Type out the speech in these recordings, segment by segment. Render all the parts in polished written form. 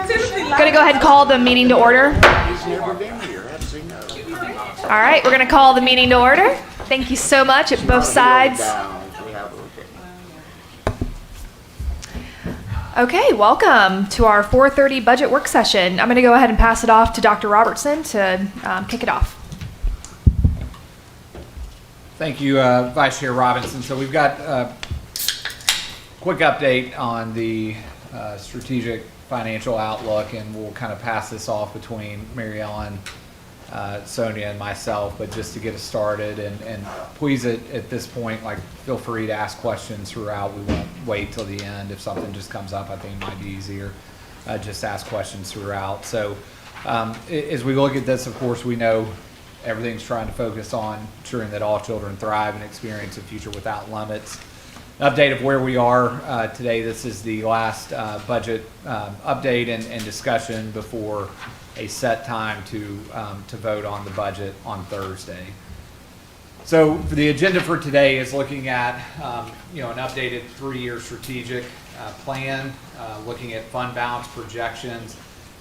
Going to go ahead and call the meeting to order. He's never been here. I've seen no. All right, we're going to call the meeting to order. Thank you so much at both sides. Okay, welcome to our 4:30 budget work session. I'm going to go ahead and pass it off to Dr. Robertson to kick it off. Thank you, Vice Chair Robinson. So we've got a quick update on the strategic financial outlook, and we'll kind of pass this off between Mary Ellen, Sonia, and myself, but just to get us started, and please at this point, like, feel free to ask questions throughout. We won't wait till the end. If something just comes up, I think it might be easier. Just ask questions throughout. So as we look at this, of course, we know everything's trying to focus on ensuring that all children thrive and experience a future without limits. An update of where we are today. This is the last budget update and discussion before a set time to vote on the budget on Thursday. So the agenda for today is looking at an updated 3-year strategic plan, looking at fund balance projections,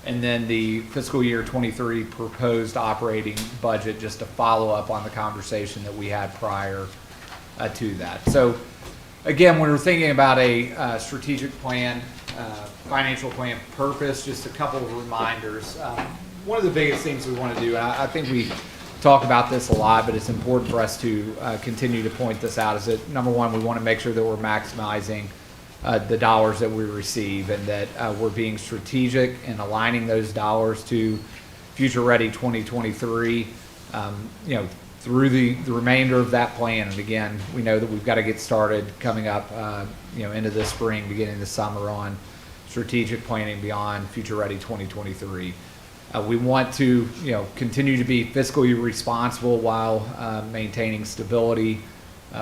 and then the fiscal year 23 proposed operating budget, just to follow up on the conversation that we had prior to that. So again, when we're thinking about a strategic plan, financial plan purpose, just a couple of reminders. One of the biggest things we want to do, and I think we talk about this a lot, but it's important for us to continue to point this out, is that number one, we want to make sure that we're maximizing the dollars that we receive, and that we're being strategic and aligning those dollars to Future Ready 2023, through the remainder of that plan. And again, we know that we've got to get started coming up, into this spring, beginning of the summer, on strategic planning beyond Future Ready 2023. We want to, continue to be fiscally responsible while maintaining stability,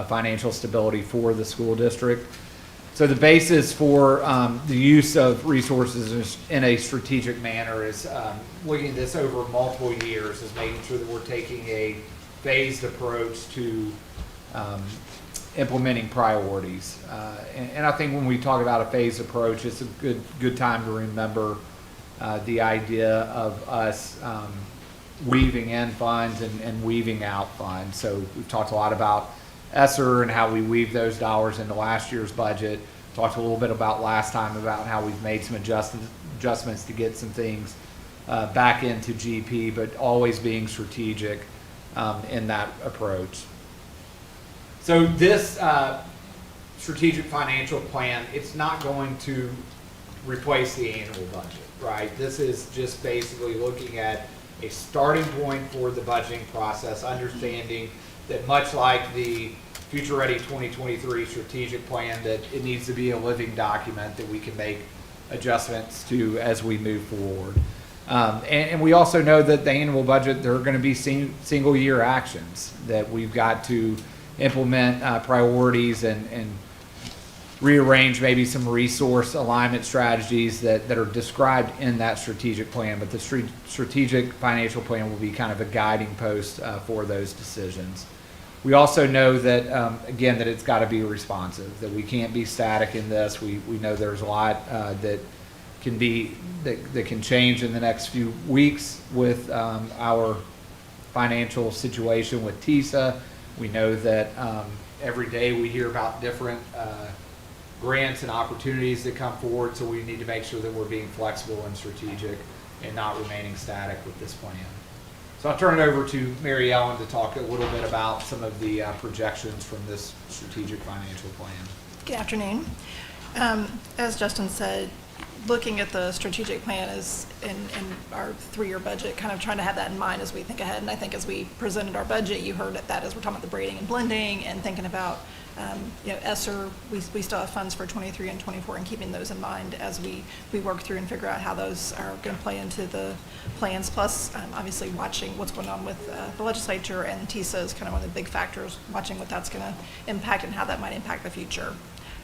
financial stability for the school district. So the basis for the use of resources in a strategic manner is looking at this over multiple years, is making sure that we're taking a phased approach to implementing priorities. And I think when we talk about a phased approach, it's a good time to remember the idea of us weaving in funds and weaving out funds. So we've talked a lot about ESSER and how we weave those dollars into last year's budget. Talked a little bit about last time about how we've made some adjustments to get some things back into GP, but always being strategic in that approach. So this strategic financial plan, it's not going to replace the annual budget, right? This is just basically looking at a starting point for the budgeting process, understanding that much like the Future Ready 2023 strategic plan, that it needs to be a living document that we can make adjustments to as we move forward. And we also know that the annual budget, there are going to be single year actions that we've got to implement priorities and rearrange maybe some resource alignment strategies that are described in that strategic plan. But the strategic financial plan will be kind of a guiding post for those decisions. We also know that, again, that it's got to be responsive, that we can't be static in this. We know there's a lot that can change in the next few weeks with our financial situation with TISA. We know that every day we hear about different grants and opportunities that come forward, so we need to make sure that we're being flexible and strategic and not remaining static with this plan. So I'll turn it over to Mary Ellen to talk a little bit about some of the projections from this strategic financial plan. Good afternoon. As Justin said, looking at the strategic plan is in our 3-year budget, kind of trying to have that in mind as we think ahead. And I think as we presented our budget, you heard that as we're talking about the braiding and blending and thinking about ESSER, we still have funds for 23 and 24, and keeping those in mind as we work through and figure out how those are going to play into the plans. Plus, obviously watching what's going on with the legislature, and TISA is kind of one of the big factors, watching what that's going to impact and how that might impact the future.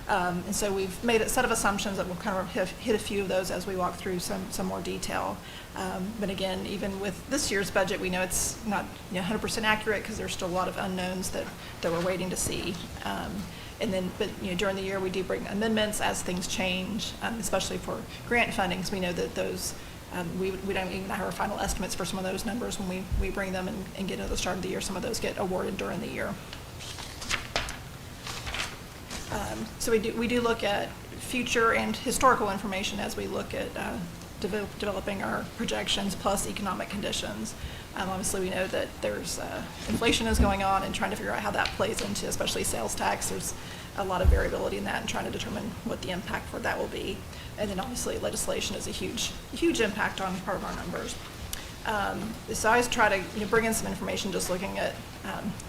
And so we've made a set of assumptions that we'll kind of hit a few of those as we walk through some more detail. But again, even with this year's budget, we know it's not 100% accurate because there's still a lot of unknowns that we're waiting to see. And then, but, during the year, we do bring amendments as things change, especially for grant fundings. We know that those, we don't even have our final estimates for some of those numbers when we bring them and get into the start of the year. Some of those get awarded during the year. So we do look at future and historical information as we look at developing our projections plus economic conditions. Obviously, we know that there's inflation is going on, and trying to figure out how that plays into especially sales tax. There's a lot of variability in that, and trying to determine what the impact for that will be. And then obviously legislation is a huge impact on part of our numbers. So I always try to bring in some information just looking at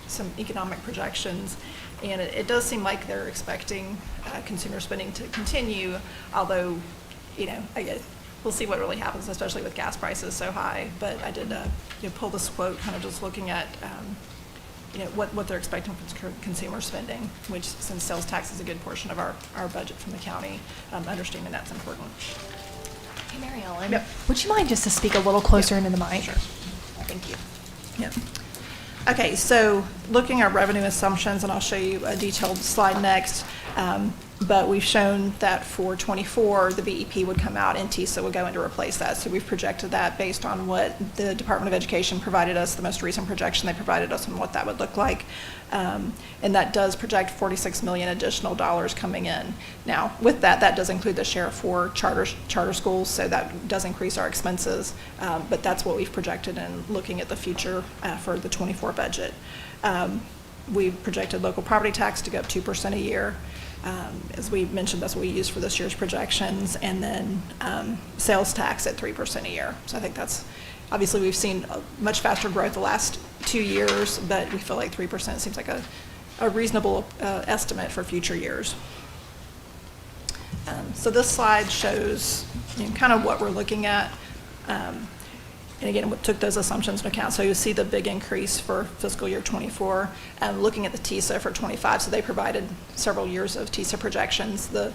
some economic projections. And it does seem like they're expecting consumer spending to continue, although, I guess we'll see what really happens, especially with gas prices so high. But I did pull this quote, kind of just looking at what they're expecting from consumer spending, which, since sales tax is a good portion of our budget from the county, understanding that's important. Hey, Mary Ellen, Yep. would you mind just to speak a little closer into the mic? Sure. Thank you. Yep. Okay, so looking at revenue assumptions, and I'll show you a detailed slide next, but we've shown that for 24, the BEP would come out and TISA would go in to replace that. So we've projected that based on what the Department of Education provided us, the most recent projection they provided us, and what that would look like. And that does project $46 million additional dollars coming in. Now, with that does include the share for charter schools, so that does increase our expenses. But that's what we've projected in looking at the future for the 24 budget. We've projected local property tax to go up 2% a year. As we mentioned, that's what we use for this year's projections, and then sales tax at 3% a year. So I think that's, obviously we've seen much faster growth the last 2 years, but we feel like 3% seems like a reasonable estimate for future years. So this slide shows kind of what we're looking at. And again, we took those assumptions into account. So you see the big increase for fiscal year 24. Looking at the TISA for 25, so they provided several years of TISA projections. The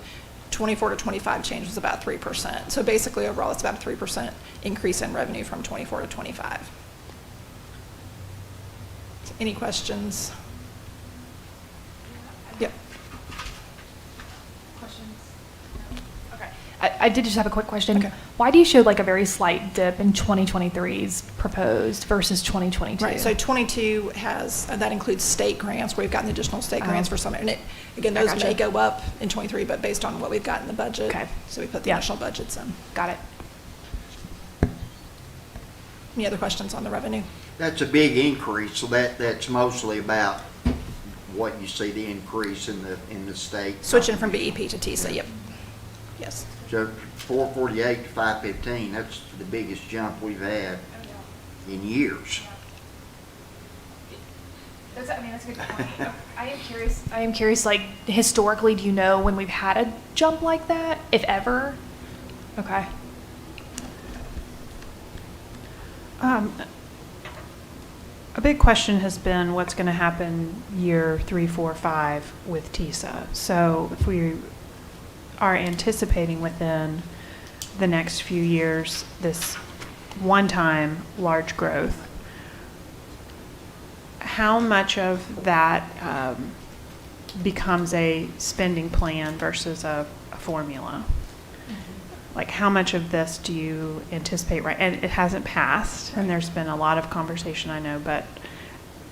24 to 25 change was about 3%. So basically, overall, it's about a 3% increase in revenue from 24 to 25. Any questions? Yep. I did just have a quick question. Okay. Why do you show like a very slight dip in 2023's proposed versus 2022? Right, so 22 has, that includes state grants, where we've gotten additional state grants for some, and again, I those gotcha. may go up in 23, but based on what we've got in the budget. Okay. So we put the Yeah. initial budgets in. Got it. Any other questions on the revenue? That's a big increase, so that's mostly about what you see the increase in the state. Switching from BEP to TISA, yep. Yes. So 448 to 515, that's the biggest jump we've had in years. That's a good point. I am curious, like, historically, do you know when we've had a jump like that, if ever? Okay. A big question has been what's going to happen year 3, 4, 5 with TISA. So if we are anticipating within the next few years this one-time large growth, how much of that becomes a spending plan versus a formula? Like, how much of this do you anticipate, right? And it hasn't passed, and there's been a lot of conversation, I know, but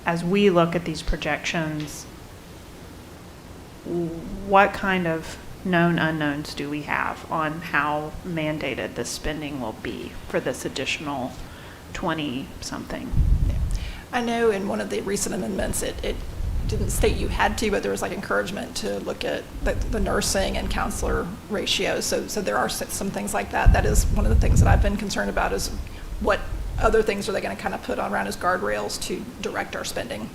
as we look at these projections, what kind of known unknowns do we have on how mandated this spending will be for this additional 20-something? I know in one of the recent amendments, it didn't state you had to, but there was like encouragement to look at the nursing and counselor ratios. So there are some things like that. That is one of the things that I've been concerned about, is what other things are they going to kind of put on around as guardrails to direct our spending.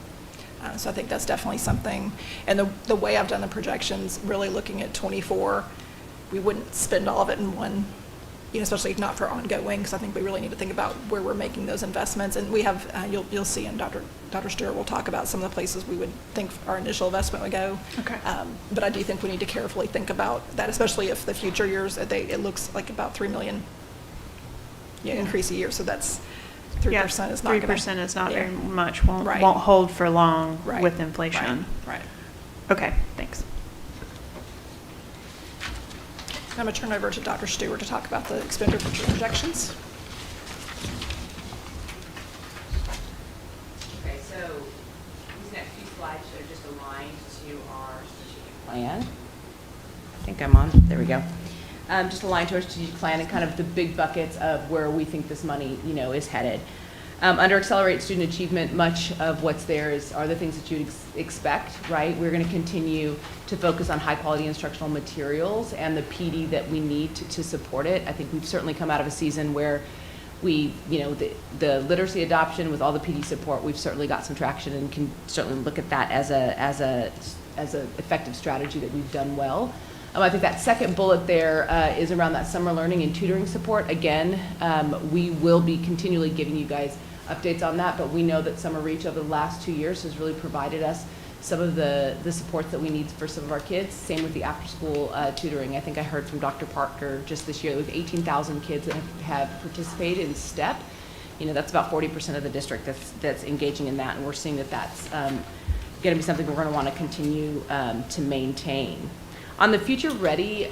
So I think that's definitely something. And the way I've done the projections, really looking at 24, we wouldn't spend all of it in one, especially not for ongoing, because I think we really need to think about where we're making those investments. And we have, you'll see, and Dr. Stewart will talk about some of the places we would think our initial investment would go. Okay. But I do think we need to carefully think about that, especially if the future years, it looks like about $3 million increase a year. So that's 3% is not 3% is not very much, Right. won't hold for long Right. with inflation. Right. Okay, thanks. I'm going to turn over to Dr. Stewart to talk about the expenditure projections. Okay, so these next few slides are just aligned to our strategic plan. I think I'm on, there we go. Just aligned to our strategic plan and kind of the big buckets of where we think this money, is headed. Under Accelerate Student Achievement, much of what's there are the things that you'd expect, right? We're going to continue to focus on high-quality instructional materials and the PD that we need to support it. I think we've certainly come out of a season where we, the literacy adoption with all the PD support, we've certainly got some traction and can certainly look at that as a effective strategy that we've done well. I think that second bullet there is around that summer learning and tutoring support. Again, we will be continually giving you guys updates on that, but we know that Summer Reach over the last 2 years has really provided us some of the supports that we need for some of our kids. Same with the after-school tutoring. I think I heard from Dr. Parker just this year with 18,000 kids that have participated in STEP. That's about 40% of the district that's engaging in that, and we're seeing that that's going to be something we're going to want to continue to maintain. On the Future Ready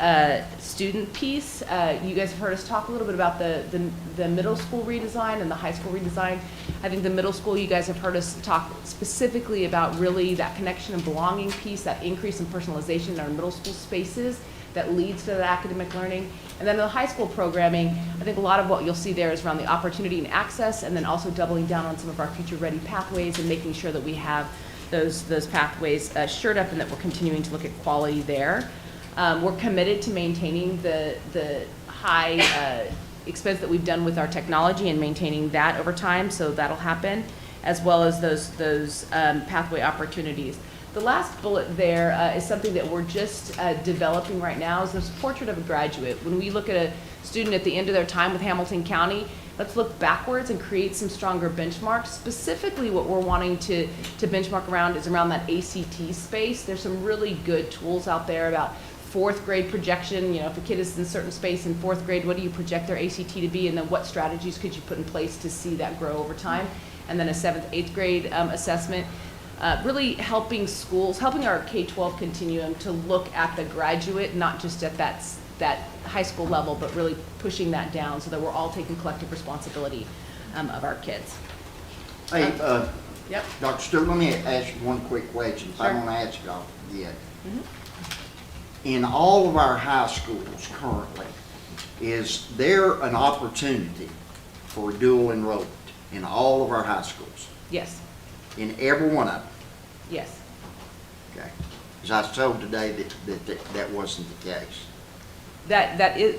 student piece, you guys have heard us talk a little bit about the middle school redesign and the high school redesign. I think the middle school, you guys have heard us talk specifically about really that connection and belonging piece, that increase in personalization in our middle school spaces that leads to the academic learning. And then in the high school programming, I think a lot of what you'll see there is around the opportunity and access, and then also doubling down on some of our Future Ready pathways and making sure that we have those pathways shored up and that we're continuing to look at quality there. We're committed to maintaining the high expense that we've done with our technology and maintaining that over time, so that'll happen, as well as those pathway opportunities. The last bullet there is something that we're just developing right now, is this portrait of a graduate. When we look at a student at the end of their time with Hamilton County, let's look backwards and create some stronger benchmarks. Specifically, what we're wanting to benchmark around is around that ACT space. There's some really good tools out there about fourth grade projection. If a kid is in a certain space in fourth grade, what do you project their ACT to be? And then what strategies could you put in place to see that grow over time? And then a 7th, 8th grade assessment. Really helping schools, helping our K-12 continuum to look at the graduate, not just at that high school level, but really pushing that down so that we're all taking collective responsibility of our kids. Hey, Yep. Dr. Stewart, let me ask you one quick question. I Sure. don't ask y'all yet. In all of our high schools currently, is there an opportunity for dual enrollment in all of our high schools? Yes, In every one of them? yes. Okay. Because I was told today that wasn't the case. That is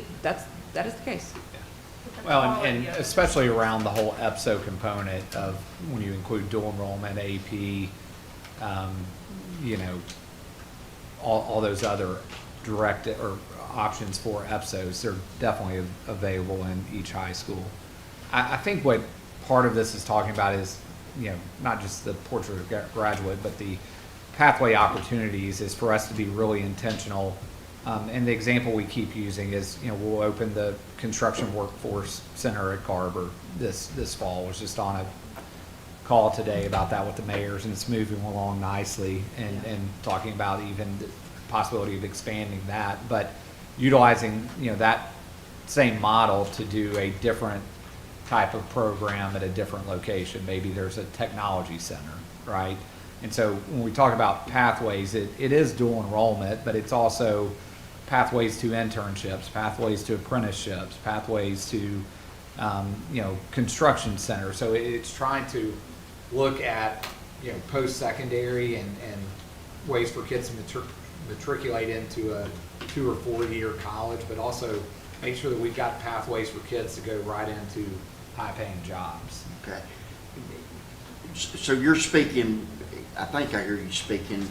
the case. Well, and especially around the whole EPSO component of when you include dual enrollment, AP, all those other direct or options for EPSOs, they're definitely available in each high school. I think what part of this is talking about is, not just the portrait of graduate, but the pathway opportunities is for us to be really intentional. And the example we keep using is, we'll open the construction workforce center at Garber this fall. I was just on a call today about that with the mayors, and it's moving along nicely, and talking about even the possibility of expanding that, but utilizing, that same model to do a different type of program at a different location. Maybe there's a technology center, right? And so when we talk about pathways, it is dual enrollment, but it's also pathways to internships, pathways to apprenticeships, pathways to, construction centers. So it's trying to look at, post-secondary and ways for kids to matriculate into a 2 or 4 year college, but also make sure that we've got pathways for kids to go right into high-paying jobs. Okay. So you're speaking, I think I hear you speaking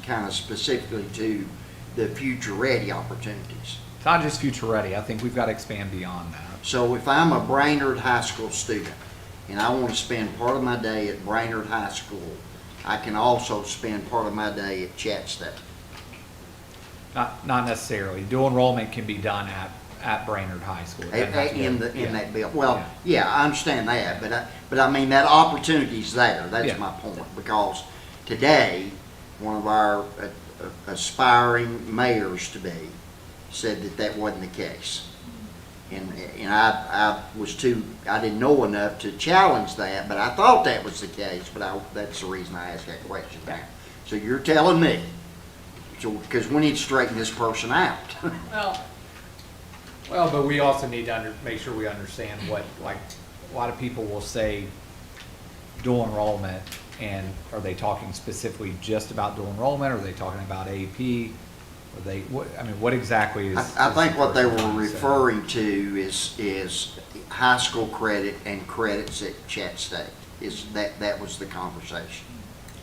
kind of specifically to the future ready opportunities. It's not just future ready. I think we've got to expand beyond that. So if I'm a Brainerd High School student and I want to spend part of my day at Brainerd High School, I can also spend part of my day at Chatstead. Not necessarily. Dual enrollment can be done at Brainerd High School. It doesn't have to be- In that bill. Well, yeah, I understand that, but I mean, that opportunity's there. That's Yeah. my point. Because today, one of our aspiring mayors to be said that that wasn't the case. And I didn't know enough to challenge that, but I thought that was the case, but that's the reason I asked that question now. So you're telling me, because we need to straighten this person out. Well, but we also need to make sure we understand what, like, a lot of people will say dual enrollment, and are they talking specifically just about dual enrollment, or are they talking about AP? What exactly is? I think the what they person were trying to say? referring to is high school credit and credits at Chat State. That was the conversation.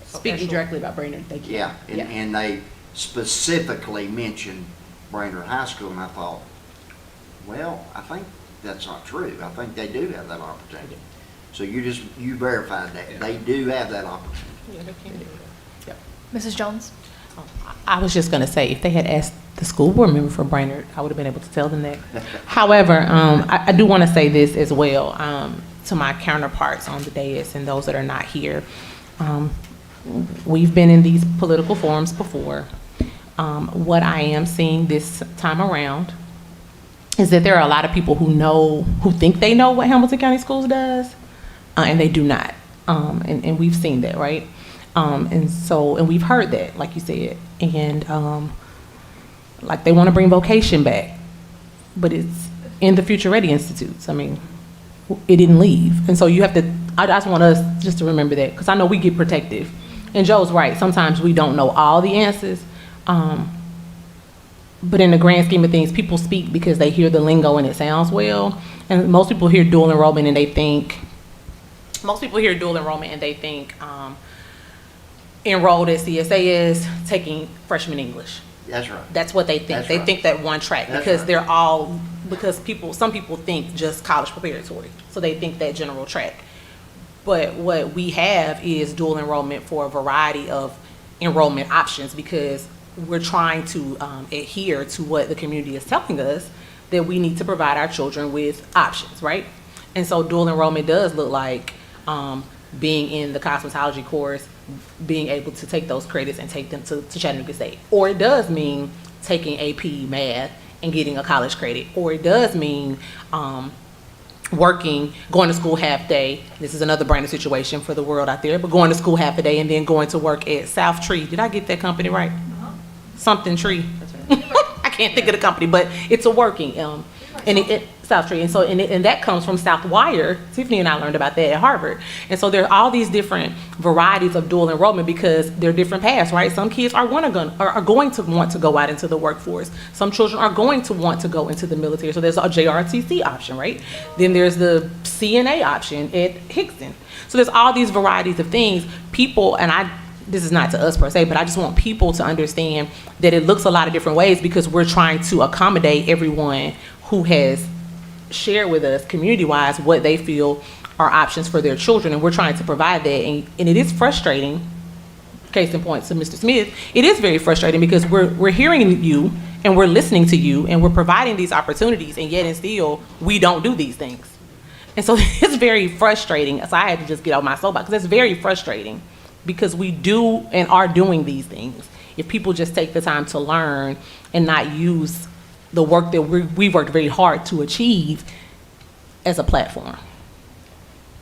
Speaking directly about Brainerd, thank you. Yeah, and they specifically mentioned Brainerd High School, and I thought, well, I think that's not true. I think they do have that opportunity. So you verified that. Yeah. They do have that opportunity. Mrs. Jones? I was just going to say, if they had asked the school board member for Brainerd, I would have been able to tell them that. However, I do want to say this as well to my counterparts on the dais and those that are not here. We've been in these political forums before. What I am seeing this time around is that there are a lot of people who think they know what Hamilton County Schools does, and they do not. And we've seen that, right? And we've heard that, like you said, and like they want to bring vocation back, but it's in the Future Ready Institutes. I mean, it didn't leave. And so you have to, I just want us just to remember that, because I know we get protective. And Joe's right, sometimes we don't know all the answers. But in the grand scheme of things, people speak because they hear the lingo and it sounds well. And most people hear dual enrollment and they think, enrolled at CSA taking freshman English. That's right. That's what they think. That's They right. think that one track That's because right. some people think just college preparatory. So they think that general track. But what we have is dual enrollment for a variety of enrollment options, because we're trying to adhere to what the community is telling us, that we need to provide our children with options, right? And so dual enrollment does look like being in the cosmetology course, being able to take those credits and take them to Chattanooga State. Or it does mean taking AP math and getting a college credit. Or it does mean going to school half day. This is another brand new situation for the world out there, but going to school half a day and then going to work at South Tree. Did I get that company right? Something Tree. I can't think of the company, but it's a working, South Tree. And so, and that comes from South Wire. Tiffany and I learned about that at Harvard. And so there are all these different varieties of dual enrollment because they're different paths, right? Some kids are going to want to go out into the workforce. Some children are going to want to go into the military. So there's a JRTC option, right? Then there's the CNA option at Hickson. So there's all these varieties of things. People, this is not to us per se, but I just want people to understand that it looks a lot of different ways because we're trying to accommodate everyone who has shared with us community-wise what they feel are options for their children, and we're trying to provide that. And it is frustrating, case in point to Mr. Smith, it is very frustrating because we're hearing you and we're listening to you and we're providing these opportunities, and yet and still we don't do these things. And so it's very frustrating. So I had to just get out my soapbox because it's very frustrating because we do and are doing these things. If people just take the time to learn and not use the work that we've worked very hard to achieve as a platform.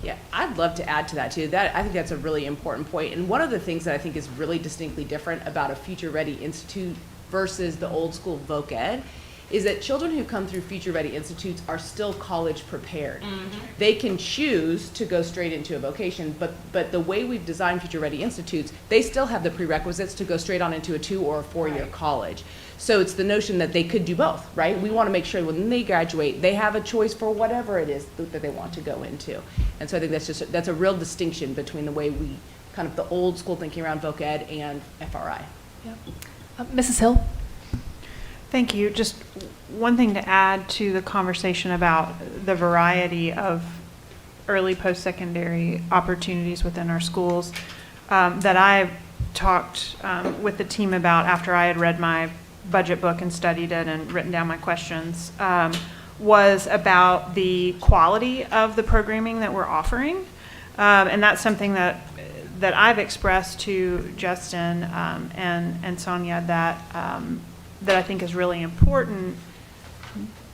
Yeah, I'd love to add to that too. I think that's a really important point. And one of the things that I think is really distinctly different about a Future Ready Institute versus the old school voc ed is that children who come through Future Ready Institutes are still college prepared. Mm-hmm. They can choose to go straight into a vocation, but the way we've designed Future Ready Institutes, they still have the prerequisites to go straight on into a 2 or a 4-year college. So it's the notion that they could do both, right? We want to make sure when they graduate, they have a choice for whatever it is that they want to go into. And so I think that's a real distinction between the way we kind of the old school thinking around voc ed and FRI. Yeah. Mrs. Hill? Thank you. Just one thing to add to the conversation about the variety of early post-secondary opportunities within our schools that I've talked with the team about after I had read my budget book and studied it and written down my questions was about the quality of the programming that we're offering. And that's something that I've expressed to Justin and Sonia that that I think is really important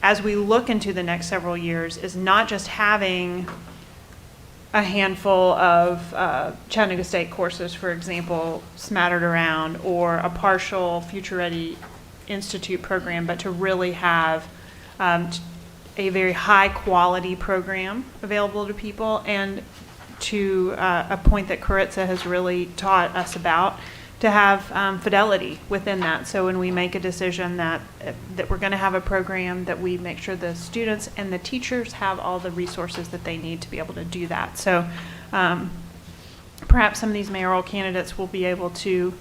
as we look into the next several years is not just having a handful of Chattanooga State courses, for example, smattered around, or a partial Future Ready Institute program, but to really have a very high quality program available to people, and to a point that Caritza has really taught us about, to have fidelity within that. So when we make a decision that we're going to have a program, that we make sure the students and the teachers have all the resources that they need to be able to do that. So perhaps some of these mayoral candidates will be able to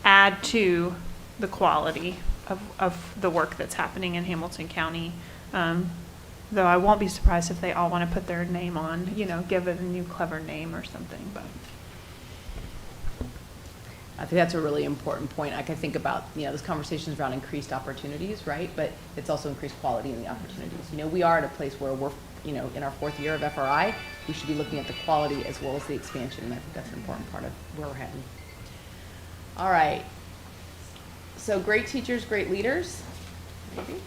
add to the quality of the work that's happening in Hamilton County. Though I won't be surprised if they all want to put their name on, give it a new clever name or something, but. I think that's a really important point. I can think about, those conversations around increased opportunities, right? But it's also increased quality in the opportunities. We are at a place where we're, in our 4th year of FRI, we should be looking at the quality as well as the expansion, and I think that's an important part of where we're heading. All right. So great teachers, great leaders. Maybe.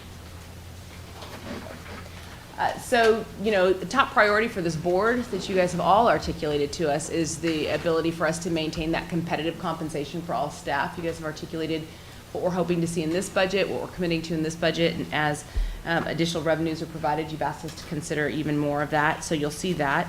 The top priority for this board that you guys have all articulated to us is the ability for us to maintain that competitive compensation for all staff. You guys have articulated what we're hoping to see in this budget, what we're committing to in this budget, and as additional revenues are provided, you've asked us to consider even more of that, so you'll see that.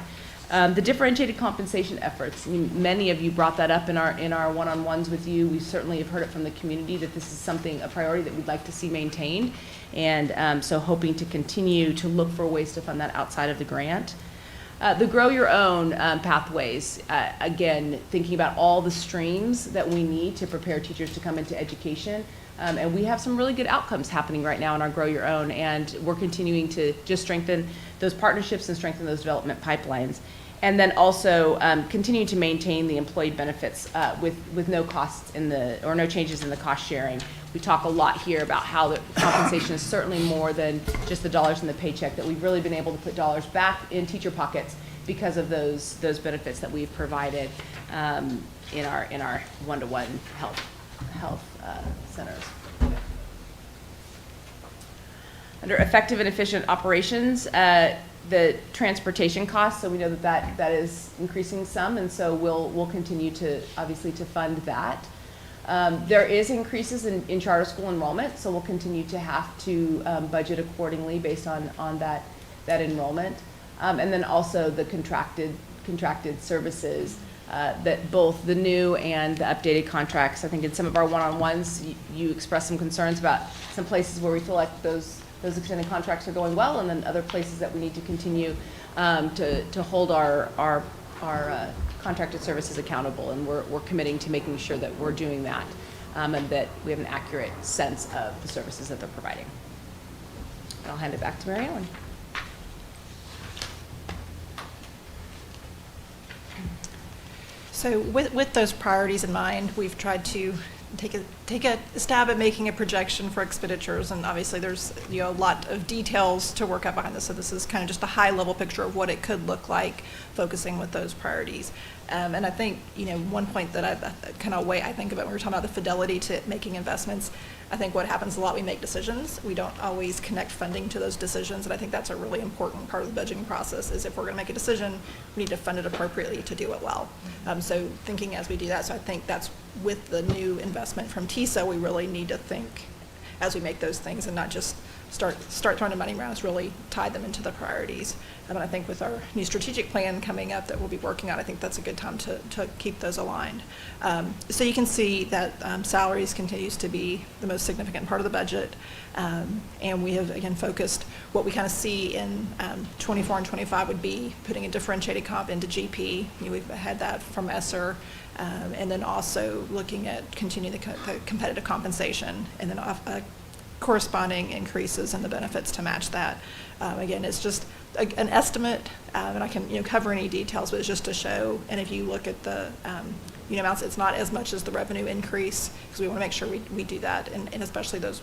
The differentiated compensation efforts, many of you brought that up in our one-on-ones with you. We certainly have heard it from the community that this is a priority that we'd like to see maintained. And so hoping to continue to look for ways to fund that outside of the grant. The Grow Your Own pathways, again, thinking about all the streams that we need to prepare teachers to come into education. And we have some really good outcomes happening right now in our Grow Your Own, and we're continuing to just strengthen those partnerships and strengthen those development pipelines. And then also continuing to maintain the employee benefits with no costs or no changes in the cost sharing. We talk a lot here about how the compensation is certainly more than just the dollars in the paycheck, that we've really been able to put dollars back in teacher pockets because of those benefits that we've provided in our one-to-one health centers. Under effective and efficient operations, the transportation costs, so we know that is increasing some, and so we'll continue to obviously to fund that. There is increases in charter school enrollment, so we'll continue to have to budget accordingly based on that enrollment. And then also the contracted services, that both the new and the updated contracts. I think in some of our one-on-ones, you expressed some concerns about some places where we feel like those extended contracts are going well, and then other places that we need to continue to hold our contracted services accountable, and we're committing to making sure that we're doing that, and that we have an accurate sense of the services that they're providing. And I'll hand it back to Mary Ellen. So with those priorities in mind, we've tried to take a stab at making a projection for expenditures, and obviously there's a lot of details to work out behind this. So this is kind of just a high level picture of what it could look like, focusing with those priorities. And I think one point that I think about when we're talking about the fidelity to making investments, I think what happens a lot, we make decisions. We don't always connect funding to those decisions, and I think that's a really important part of the budgeting process, is if we're going to make a decision, we need to fund it appropriately to do it well. So thinking as we do that, so I think that's with the new investment from TISA, we really need to think as we make those things and not just start throwing the money around, is really tie them into the priorities. And I think with our new strategic plan coming up that we'll be working on, I think that's a good time to keep those aligned. So you can see that salaries continues to be the most significant part of the budget. And we have, again, focused what we kind of see in 24 and 25 would be putting a differentiated comp into GP. We've had that from ESSER. And then also looking at continuing the competitive compensation, and then corresponding increases in the benefits to match that. Again, it's just an estimate, and I can cover any details, but it's just to show. And if you look at the amounts, it's not as much as the revenue increase, because we want to make sure we do that, and especially those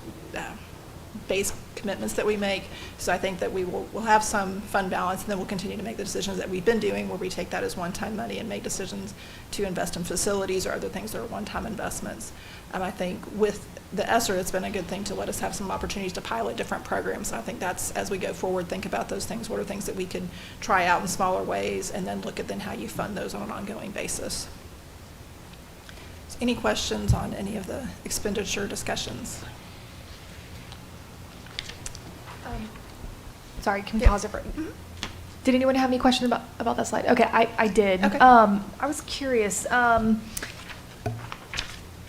base commitments that we make. So I think that we'll have some fund balance, and then we'll continue to make the decisions that we've been doing, where we take that as one-time money and make decisions to invest in facilities or other things that are one-time investments. I think with the ESSER, it's been a good thing to let us have some opportunities to pilot different programs. And I think that's, as we go forward, think about those things. What are things that we could try out in smaller ways, and then look at then how you fund those on an ongoing basis. So any questions on any of the expenditure discussions? Sorry, can we Yeah. pause it for? Did anyone have any questions about that slide? Okay, I did. Okay. I was curious.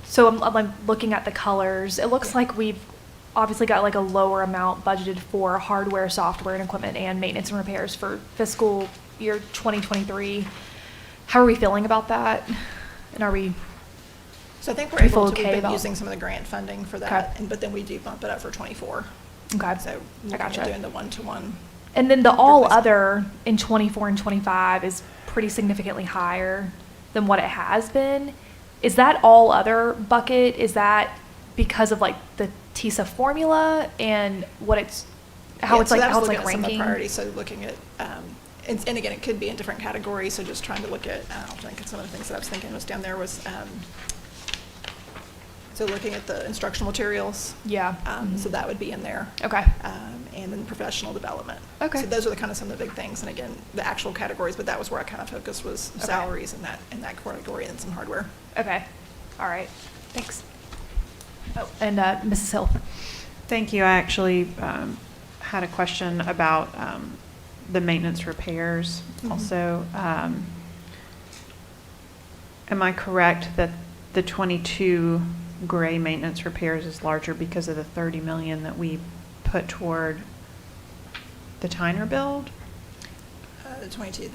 So I'm looking at the colors. It looks like we've obviously got like a lower amount budgeted for hardware, software, and equipment and maintenance and repairs for fiscal year 2023. How are we feeling about that? And are we? So I think Do we we've feel okay been about- using some of the grant funding for that, Okay. but then we do bump it up for 24. Okay, So I looking gotcha. at doing the one-to-one. And then the all replacement. other in 24 and 25 is pretty significantly higher than what it has been. Is that all other bucket? Is that because of like the TISA formula and what it's, how Yeah, it's so like, that was how it's looking like at some of the ranking? priorities, so looking at, and again, it could be in different categories, so just trying to look at, I don't think some of the things that I was thinking was down there was, so looking at the instructional materials, Yeah. so that would be in there. Okay. And then professional development. Okay. So those are the kind of some of the big things, and again, the actual categories, but that was where I kind of focused, was Okay. salaries in that category, and some hardware. Okay. All right. Thanks. Oh, and Mrs. Hill. Thank you. I actually had a question about the maintenance repairs Mhm. also. Am I correct that the 22 gray maintenance repairs is larger because of the 30 million that we put toward the Tyner build? The 22,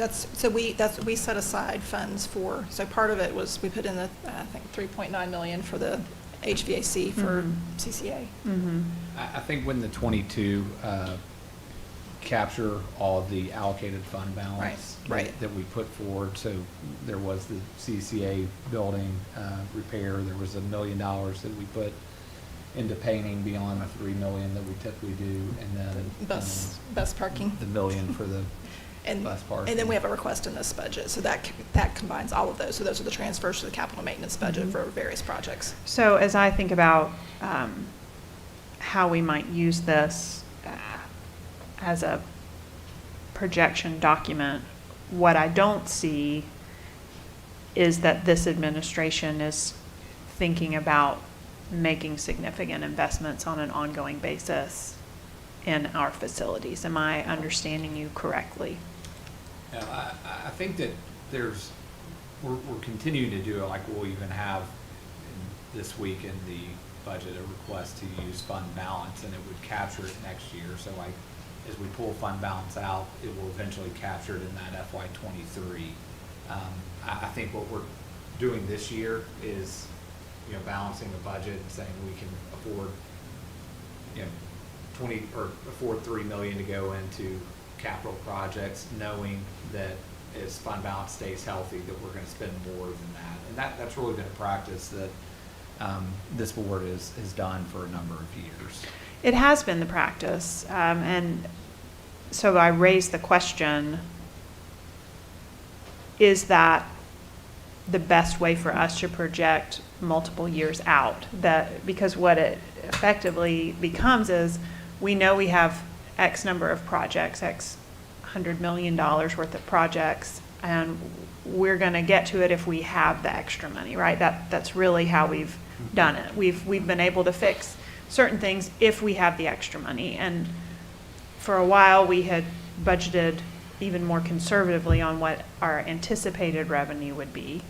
we set aside funds for, so part of it was, we put in the, I think, 3.9 million for the HVAC for Mhm. CCA. Mm-hmm. I think when the 22 capture all of the allocated fund balance Right. that we put forward, so there was the CCA building repair, there was $1 million that we put into painting beyond the 3 million that we typically do, and then Bus parking. the $1 million for the And, bus parking. and then we have a request in this budget, so that combines all of those. So those are the transfers to the capital maintenance budget Mhm. for various projects. So as I think about how we might use this as a projection document, what I don't see is that this administration is thinking about making significant investments on an ongoing basis in our facilities. Am I understanding you correctly? No, I think that we're continuing to do it, like we'll even have this week in the budget a request to use fund balance, and it would capture it next year. So like, as we pull fund balance out, it will eventually capture it in that FY '23. I think what we're doing this year is, balancing the budget and saying we can afford, 20, or afford 3 million to go into capital projects, knowing that as fund balance stays healthy, that we're going to spend more than that. And that's really been a practice that this board has done for a number of years. It has been the practice, and so I raised the question, is that the best way for us to project multiple years out? Because what it effectively becomes is, we know we have X number of projects, X $100 million worth of projects, and we're going to get to it if we have the extra money, right? That's really how we've done it. We've been able to fix certain things if we have the extra money. And for a while, we had budgeted even more conservatively on what our anticipated revenue would be.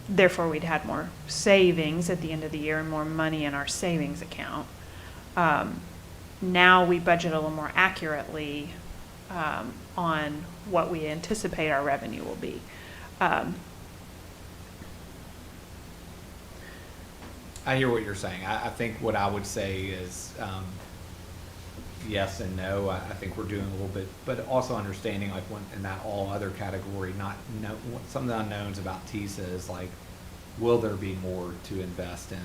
Therefore, we'd had more savings at the end of the year and more money in our savings account. Now we budget a little more accurately on what we anticipate our revenue will be. I hear what you're saying. I think what I would say is yes and no. I think we're doing a little bit, but also understanding like when in that all other category, some of the unknowns about TISA is like, will there be more to invest in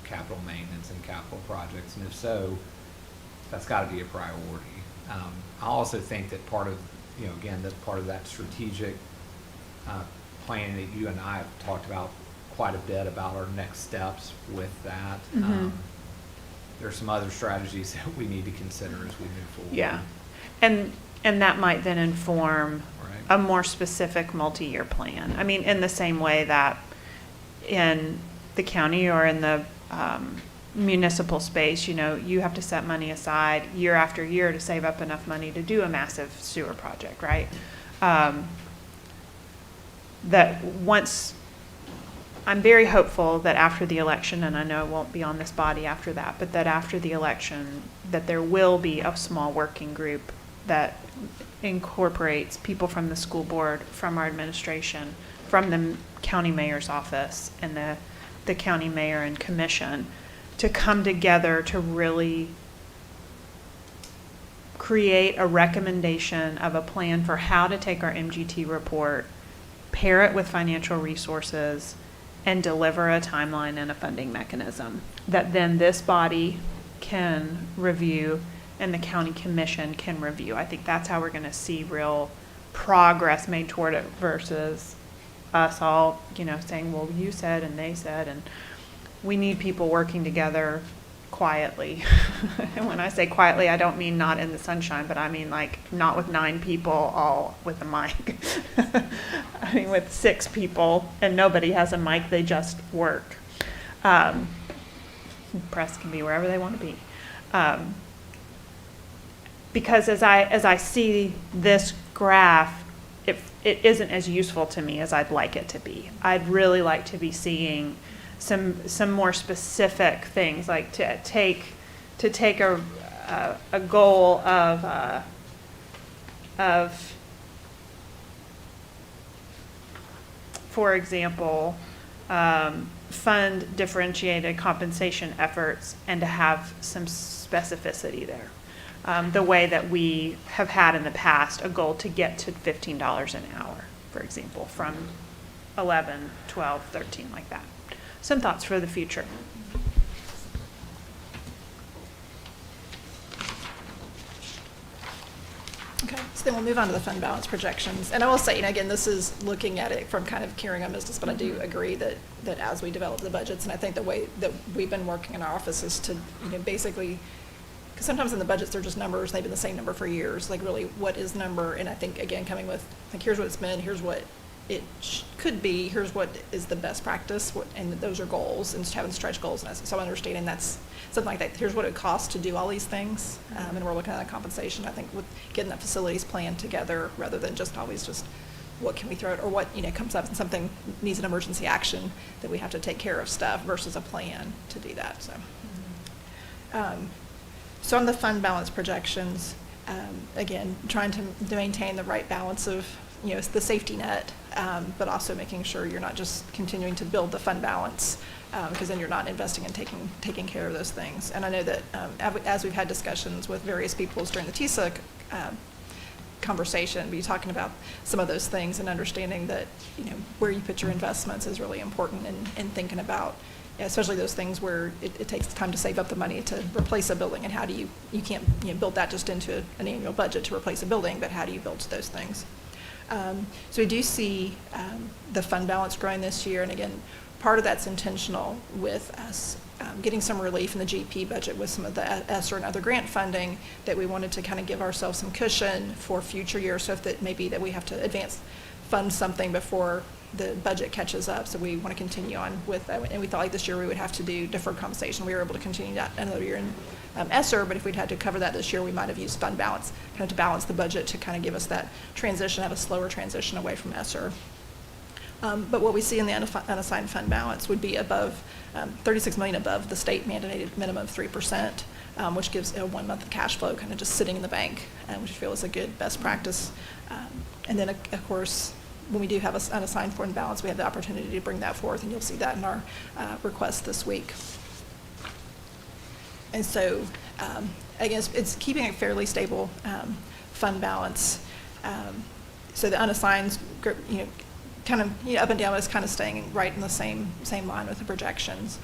capital maintenance and capital projects? And if so, that's got to be a priority. I also think that part of, again, that's part of that strategic planning that you and I have talked about quite a bit about our next steps with that. There are some other strategies that we need to consider as we move forward. Yeah. And that might then inform Right. a more specific multi-year plan. I mean, in the same way that in the county or in the municipal space, you have to set money aside year after year to save up enough money to do a massive sewer project, right? That once, I'm very hopeful that after the election, and I know it won't be on this body after that, but that after the election, that there will be a small working group that incorporates people from the school board, from our administration, from the county mayor's office, and the county mayor and commission to come together to really create a recommendation of a plan for how to take our MGT report, pair it with financial resources, and deliver a timeline and a funding mechanism that then this body can review and the county commission can review. I think that's how we're going to see real progress made toward it versus us all, saying, well, you said and they said, and we need people working together quietly. And when I say quietly, I don't mean not in the sunshine, but I mean like not with 9 people all with a mic. I mean with 6 people and nobody has a mic, they just work. Press can be wherever they want to be. Because as I see this graph, it isn't as useful to me as I'd like it to be. I'd really like to be seeing some more specific things, like to take a goal of for example, fund differentiated compensation efforts and to have some specificity there. The way that we have had in the past, a goal to get to $15 an hour, for example, from 11, 12, 13, like that. Some thoughts for the future. Okay, so then we'll move on to the fund balance projections. And I will say, again, this is looking at it from kind of carrying on business, but I do agree that as we develop the budgets, and I think the way that we've been working in our office is to, basically, because sometimes in the budgets, they're just numbers, they've been the same number for years, like really what is number, and I think, again, coming with, like, here's what it's been, here's what it could be, here's what is the best practice, and those are goals, and having stretch goals, and so understanding that's something like that, here's what it costs to do all these things, and we're looking at that compensation, I think, with getting that facilities plan together, rather than just always just what can we throw it, or what, comes up and something needs an emergency action, that we have to take care of stuff, versus a plan to do that, so. So on the fund balance projections, again, trying to maintain the right balance of, the safety net, but also making sure you're not just continuing to build the fund balance, because then you're not investing in taking care of those things. And I know that as we've had discussions with various people during the TISA conversation, we're talking about some of those things and understanding that, where you put your investments is really important in thinking about, especially those things where it takes time to save up the money to replace a building, and how do you can't build that just into an annual budget to replace a building, but how do you build those things? So we do see the fund balance growing this year, and again, part of that's intentional with us getting some relief in the GP budget with some of the ESSER and other grant funding, that we wanted to kind of give ourselves some cushion for future years, so if that maybe that we have to advance fund something before the budget catches up, so we want to continue on with that. And we thought like this year we would have to do deferred compensation. We were able to continue that another year in ESSER, but if we'd had to cover that this year, we might have used fund balance kind of to balance the budget, to kind of give us that transition, have a slower transition away from ESSER. But what we see in the unassigned fund balance would be above, $36 million above the state mandated minimum of 3%, which gives a 1 month of cash flow kind of just sitting in the bank, which I feel is a good best practice. And then of course, when we do have an unassigned fund balance, we have the opportunity to bring that forth, and you'll see that in our request this week. And so, again, it's keeping a fairly stable fund balance. So the unassigned, kind of up and down, is kind of staying right in the same line with the projections.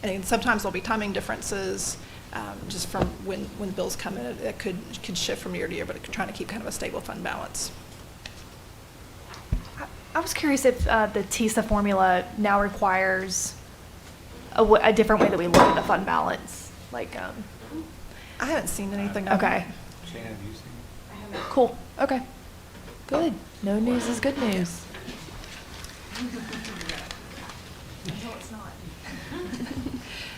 And sometimes there'll be timing differences, just from when bills come in. It could shift from year to year, but trying to keep kind of a stable fund balance. I was curious if the TISA formula now requires a different way that we look at the fund balance, like, I haven't seen anything. of it. okay, Shannon, have you seen it? cool, okay, good. No news is good news.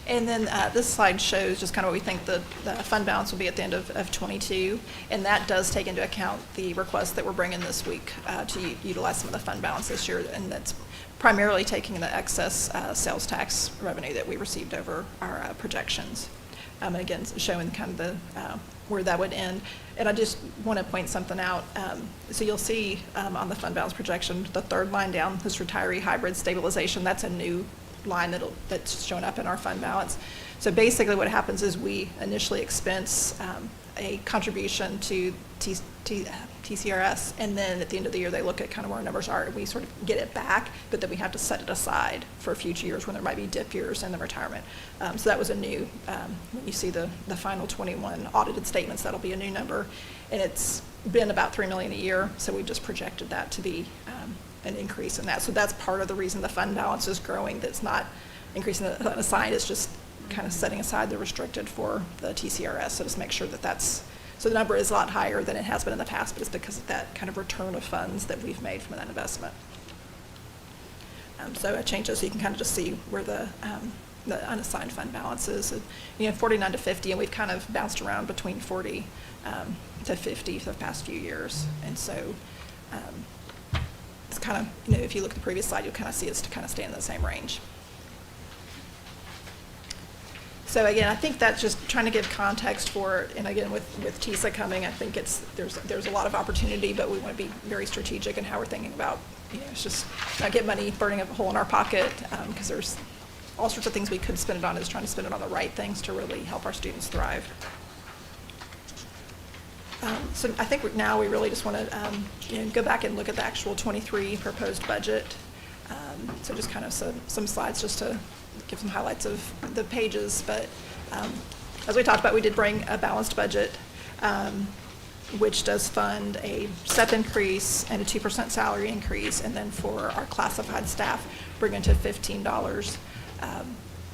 And then this slide shows just kind of what we think the fund balance will be at the end of '22. And that does take into account the requests that we're bringing this week to utilize some of the fund balance this year. And that's primarily taking the excess sales tax revenue that we received over our projections. And again, showing kind of the where that would end. And I just want to point something out. So you'll see on the fund balance projection, the third line down, this retiree hybrid stabilization, that's a new line that's showing up in our fund balance. So basically what happens is we initially expense a contribution to TCRS, and then at the end of the year they look at kind of where our numbers are, and we sort of get it back, but then we have to set it aside for future years when there might be dip years in the retirement. So that was a new, when you see the final 21 audited statements, that'll be a new number, and it's been about $3 million a year, so we just projected that to be an increase in that. So that's part of the reason the fund balance is growing. That's not increasing the unassigned, it's just kind of setting aside the restricted for the TCRS. So just make sure that so the number is a lot higher than it has been in the past, but it's because of that kind of return of funds that we've made from that investment. So I changed it so you can kind of just see where the unassigned fund balance is. 49 to 50, and we've kind of bounced around between 40 to 50 for the past few years. And so it's kind of, if you look at the previous slide, you'll kind of see it's to kind of stay in the same range. So again, I think that's just trying to give context for, and again, with TISA coming, I think there's a lot of opportunity, but we want to be very strategic in how we're thinking about, it's just not get money burning a hole in our pocket, because there's all sorts of things we could spend it on, is trying to spend it on the right things to really help our students thrive. So I think now we really just want to go back and look at the actual 23 proposed budget. So just kind of some slides just to give some highlights of the pages. But as we talked about, we did bring a balanced budget, which does fund a step increase and a 2% salary increase. And then for our classified staff, bring it to $15.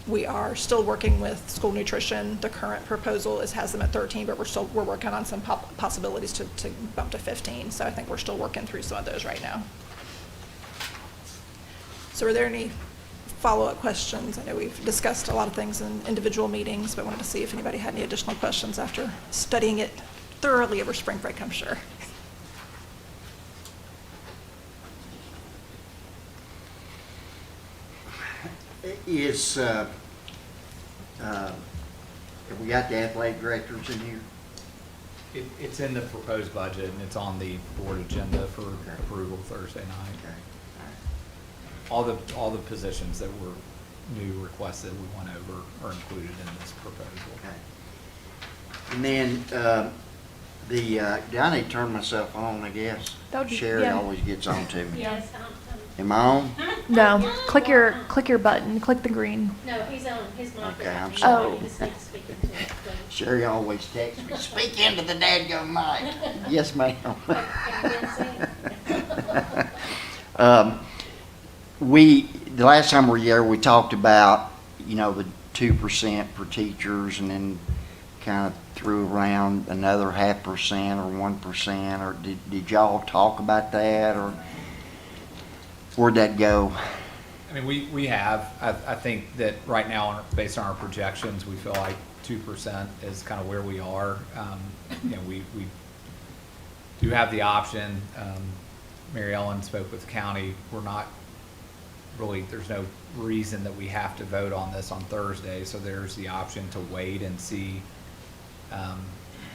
We are still working with school nutrition. The current proposal has them at 13, but we're working on some possibilities to bump to 15. So I think we're still working through some of those right now. So are there any follow-up questions? I know we've discussed a lot of things in individual meetings, but wanted to see if anybody had any additional questions after studying it thoroughly over spring break, I'm sure. Have we got the athletic directors in here? It's in the proposed budget, and it's on the board agenda for approval Thursday night. Okay. All the positions that were new requests that we went over are included in this proposal. Okay. And then, I need to turn myself on, I guess. That would be- Sherry yeah. always gets on to me. Yes, Am I on? No, click your button, click the green. no, he's on, his mic is Okay, on. I'm He sorry. wanted to speak into it, please. Sherry always texts me, speak into the dadgum mic. Yes, ma'am. The last time we were here, we talked about, the 2% for teachers, and then kind of threw around another 0.5% or 1%, or did y'all talk about that, or where'd that go? I mean, we have, I think that right now, based on our projections, we feel like 2% is kind of where we are. We do have the option. Mary Ellen spoke with the county. We're not really, there's no reason that we have to vote on this on Thursday, so there's the option to wait and see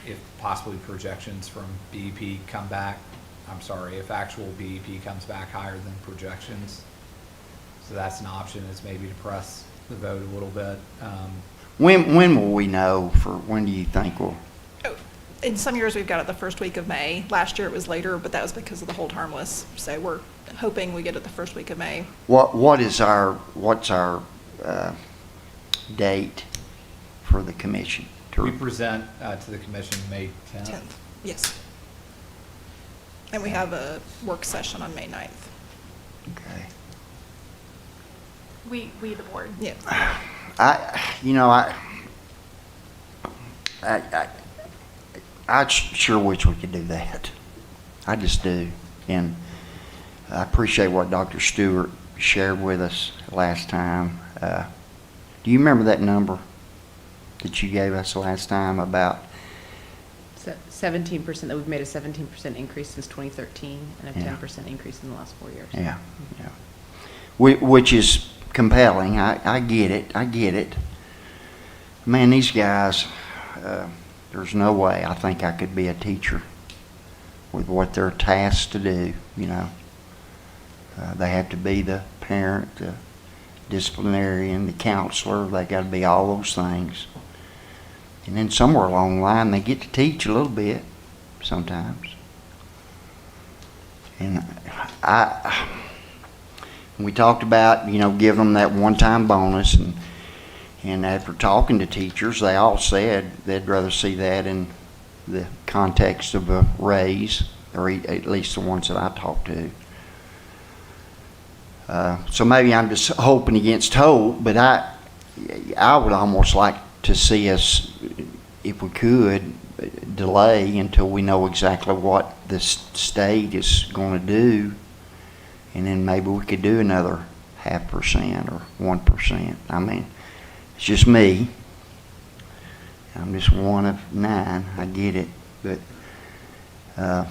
if possibly projections from BEP come back. If actual BEP comes back higher than projections. So that's an option, is maybe to press the vote a little bit. When will we know? When do you think we'll? In some years, we've got it the first week of May. Last year, it was later, but that was because of the hold harmless. So we're hoping we get it the first week of May. What's our date for the commission? We present to the commission May 10th. 10th, yes. And we have a work session on May 9th. Okay. We the board. Yeah. I sure wish we could do that. I just do. And I appreciate what Dr. Stewart shared with us last time. Do you remember that number that you gave us last time about? 17%, that we've made a 17% increase since 2013 and a Yeah. 10% increase in the last 4 years. Yeah, yeah. Which is compelling. I get it. I get it. Man, these guys, there's no way I think I could be a teacher with what they're tasked to do, you know. They have to be the parent, the disciplinarian, the counselor. They got to be all those things. And then somewhere along the line, they get to teach a little bit sometimes. And we talked about, giving them that one-time bonus, and after talking to teachers, they all said they'd rather see that in the context of a raise, or at least the ones that I talked to. So maybe I'm just hoping against hope, but I would almost like to see us, if we could, delay until we know exactly what the state is going to do, and then maybe we could do another 0.5% or 1%. I mean, it's just me. I'm just one of 9. I get it, but and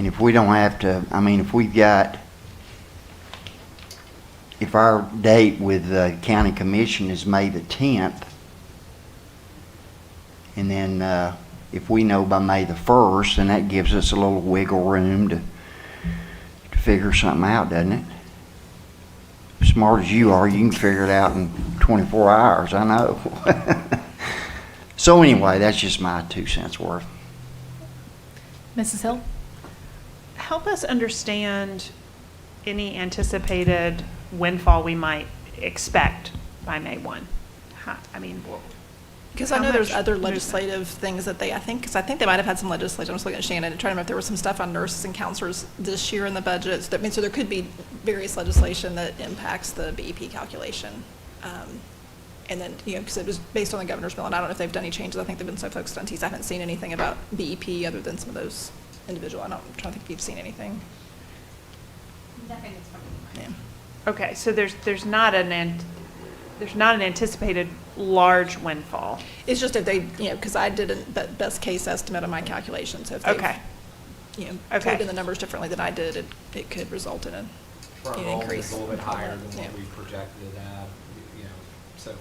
if we don't have to, if our date with the county commission is May the 10th, and then if we know by May the 1st, then that gives us a little wiggle room to figure something out, doesn't it? Smart as you are, you can figure it out in 24 hours, I know. So anyway, that's just my 2 cents worth. Mrs. Hill? Help us understand any anticipated windfall we might expect by May 1. Because How I know there's much other movement? legislative things that I think they might have had some legislation. I was looking at Shannon and trying to remember if there was some stuff on nurses and counselors this year in the budget. So there could be various legislation that impacts the BEP calculation. And then, because it was based on the governor's bill, and I don't know if they've done any changes. I think they've been so focused on T's. I haven't seen anything about BEP other than some of those individual. I'm trying to think if you've seen anything. Nothing that's coming. Yeah. Okay, so there's not an anticipated large windfall. It's just if they, because I did a best case estimate on my calculation. So if they, Okay. put in the numbers differently than I did, it could result in an For enrollment, increase. it's a little bit higher than Yeah. what we projected it at, so,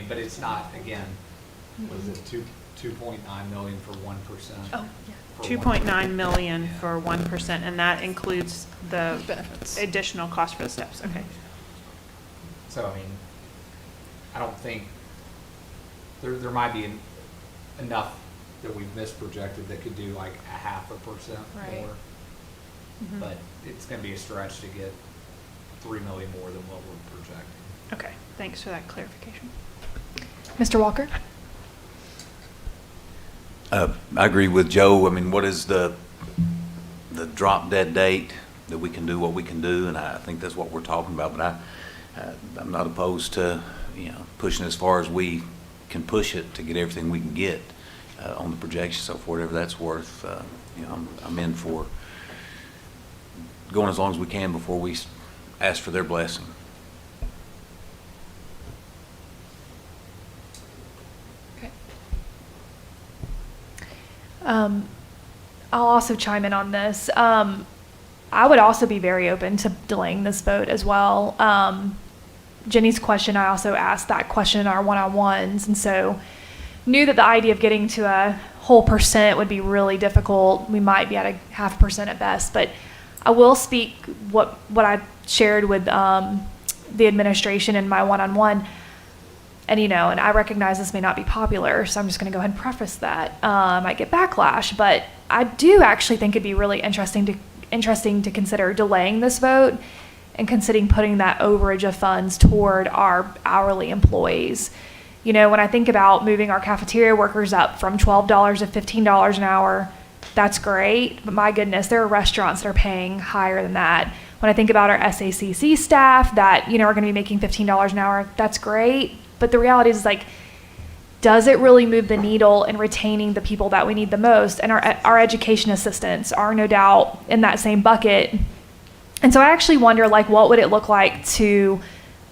but it's not, again, what is it, 2.9 million for 1%? Oh, yeah. 2.9 million for 1%, and that includes the Benefits. additional cost for the steps, okay. So, I don't think, there might be enough that we've misprojected that could do like 0.5% Right. more. Mhm. But it's gonna be a stretch to get 3 million more than what we're projecting. Okay, thanks for that clarification. Mr. Walker? I agree with Joe. What is the drop dead date that we can do what we can do? And I think that's what we're talking about. But I'm not opposed to, pushing as far as we can push it to get everything we can get on the projection. So for whatever that's worth, I'm in for going as long as we can before we ask for their blessing. Okay. I'll also chime in on this. I would also be very open to delaying this vote as well. Jenny's question, I also asked that question in our one-on-ones, and so knew that the idea of getting to a whole percent would be really difficult. We might be at a 0.5% at best, but I will speak what I shared with the administration in my one-on-one. And, and I recognize this may not be popular, so I'm just going to go ahead and preface that. I might get backlash, but I do actually think it'd be really interesting to interesting to consider delaying this vote and considering putting that overage of funds toward our hourly employees. You know, when I think about moving our cafeteria workers up from $12 to $15 an hour, that's great, but my goodness, there are restaurants that are paying higher than that. When I think about our SACC staff that, you know, are going to be making $15 an hour, that's great, but the reality is, like, does it really move the needle in retaining the people that we need the most? And our education assistants are no doubt in that same bucket. And so I actually wonder, like, what would it look like to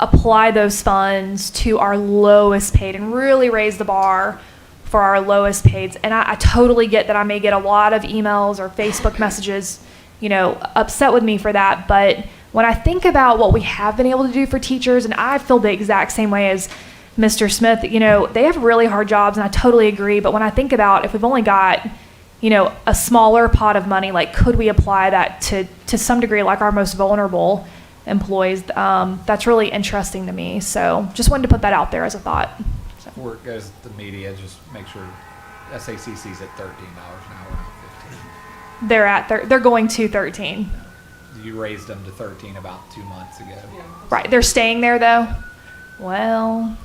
apply those funds to our lowest paid and really raise the bar for our lowest paid? And I totally get that I may get a lot of emails or Facebook messages, you know, upset with me for that. But when I think about what we have been able to do for teachers, and I feel the exact same way as Mr. Smith, you know, they have really hard jobs, and I totally agree. But when I think about if we've only got, you know, a smaller pot of money, like, could we apply that to some degree, like our most vulnerable employees? That's really interesting to me. So just wanted to put that out there as a thought. So. Before it goes to the media, just make sure SACC's at $13 an hour, not 15. They're going to 13. You raised them to 13 about 2 months ago. Right. They're staying there though. Well,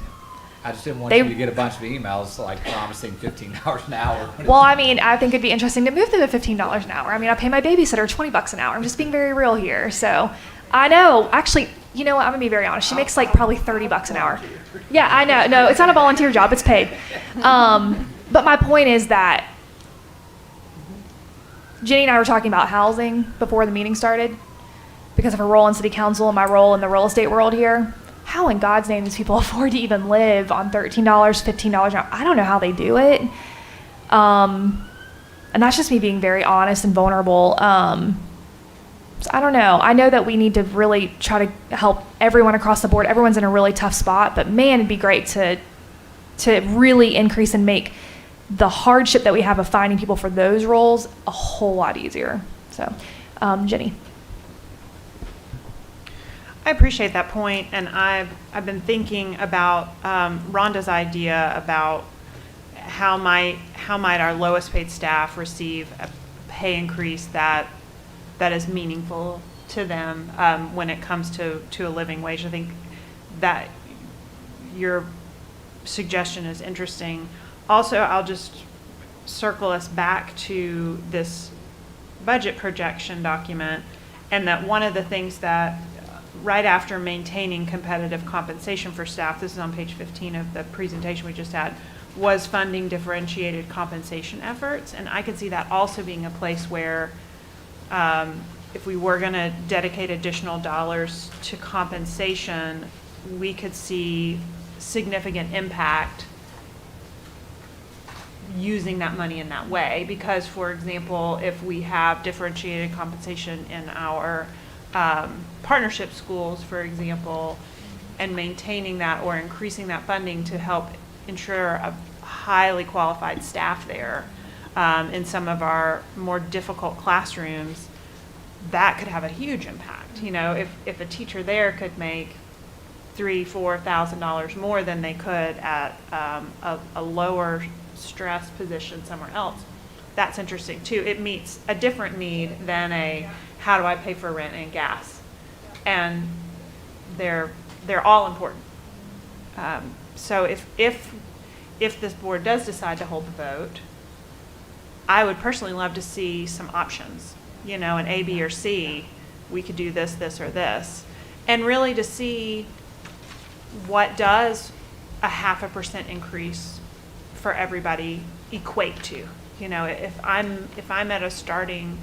I just didn't want you to get a bunch of emails like promising $15 an hour. well, I mean, I think it'd be interesting to move them to $15 an hour. I mean, I pay my babysitter $20 an hour. I'm just being very real here. So I know, actually, you know what? I'm gonna be very honest. She makes like probably $30 an hour. Yeah, I know. No, it's not a volunteer job. It's paid. But my point is that Jenny and I were talking about housing before the meeting started because of her role in city council and my role in the real estate world here. How in God's name these people afford to even live on $13, $15 an hour? I don't know how they do it. And that's just me being very honest and vulnerable. So I don't know. I know that we need to really try to help everyone across the board. Everyone's in a really tough spot, but man, it'd be great to really increase and make the hardship that we have of finding people for those roles a whole lot easier. So, Jenny. I appreciate that point, and I've been thinking about Rhonda's idea about how might our lowest paid staff receive a pay increase that is meaningful to them when it comes to a living wage. I think that your suggestion is interesting. Also, I'll just circle us back to this budget projection document, and that one of the things that right after maintaining competitive compensation for staff, this is on page 15 of the presentation we just had, was funding differentiated compensation efforts. And I could see that also being a place where if we were going to dedicate additional dollars to compensation, we could see significant impact using that money in that way. Because, for example, if we have differentiated compensation in our partnership schools, for example, and maintaining that or increasing that funding to help ensure a highly qualified staff there in some of our more difficult classrooms, that could have a huge impact. You know, if a teacher there could make $3,000-$4,000 more than they could at a lower stress position somewhere else, that's interesting too. It meets a different need than a how do I pay for rent and gas, and they're all important. So if this board does decide to hold the vote, I would personally love to see some options. You know, an A, B, or C. We could do this, this, or this, and really to see what does a 0.5% increase for everybody equate to. You know, if I'm at a starting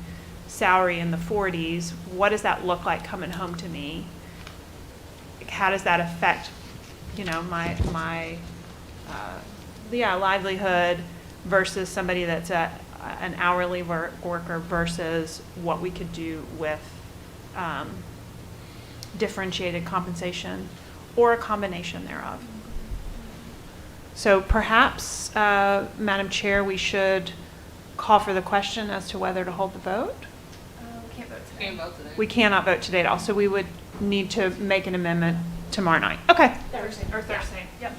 salary in the 40s, what does that look like coming home to me? How does that affect, you know, my livelihood versus somebody that's an hourly worker versus what we could do with differentiated compensation or a combination thereof. So perhaps, Madam Chair, we should call for the question as to whether to hold the vote. We can't vote today. We cannot vote today at all, so we would need to make an amendment tomorrow night. Okay. Thursday. Thursday. Yep.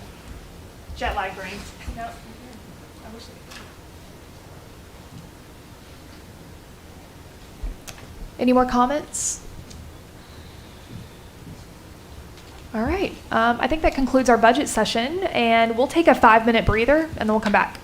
Jet lag brain. Nope. Any more comments? All right, I think that concludes our budget session, and we'll take a 5-minute breather, and then we'll come back.